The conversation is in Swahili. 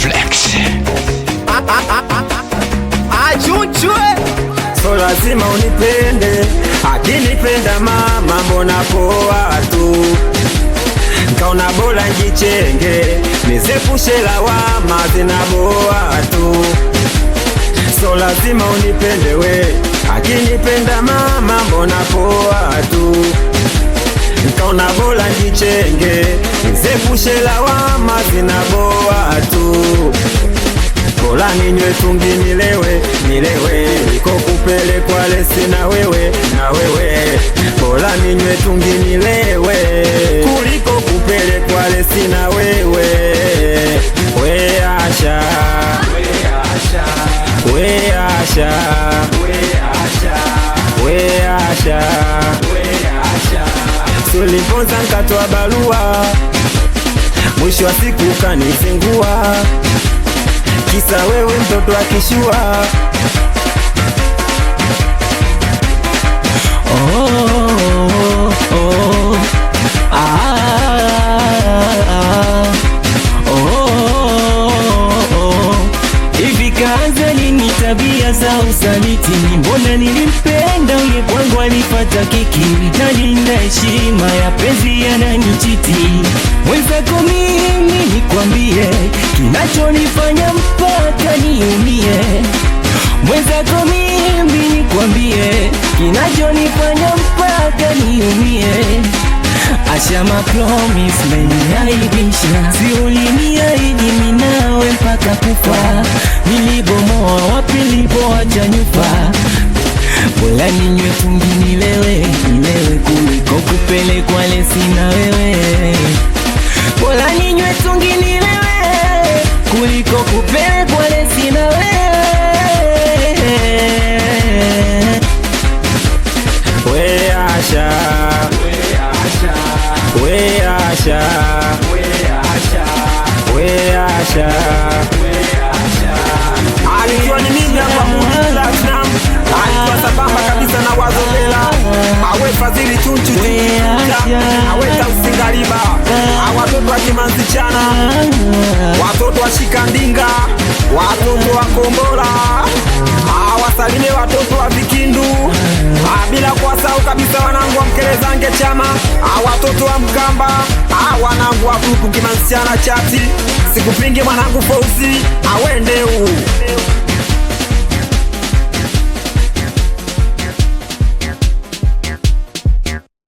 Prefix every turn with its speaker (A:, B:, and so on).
A: Flex.
B: So lazima unipende, akinipenda mama mbona poa tu. Kaona bora njichenge, nizepushe lawama zinaboa tu. So lazima unipende we, akinipenda mama mbona poa tu. Kaona bora njichenge, nizepushe lawama zinaboa tu. Bora ninywe tungi nilewe, niko kupelekwa lesi na wewe, Bora ninywe tungi nilewe, kuliko kupelekwa lesi na wewe. We Asha, we Asha, we Asha, suliponza nkatoa barua, mwisho wa siku kanizingua, kisa wewe mtoto akishua.
C: Hivi kaanza lini tabia za usaliti? Mbona nilimpenda ule kwangu alipata kiki, nalinda heshima ya penzi yananichiti. Mwenzako mimi nikwambie, kinachonifanya mpaka niumie. Mwenzako mimi nikwambie, kinachonifanya mpaka niumie. Asha ma promise meniaibisha, si uliniahidi mimi nawe mpaka kufa. Nilibomoa wapi nilipoacha nyufa. Bora ninywe tungi nilewe, kuliko kupelekwa lesi na wewe. Bora ninywe tungi nilewe, kuliko kupelekwa lesi na wewe.
B: We Asha, we Asha, we Asha. Alikuwa ni mimi hapa Platinum, alikuwa sambamba kabisa na Wazobela. Awe Fadhili Chunchu, awe Tausingariba, watoto wa Kimanzi Chana, watoto wa Shikandinga, watoto wa Kombola, wasalimie watoto wa Vikindu, bila kuwasahau kabisa wanangu wa Mkelezange Chama, watoto wa Mkamba, wanangu wa grupu Kimanzi Chana Chati. Sikupingi mwanangu Fauzi, awende huu.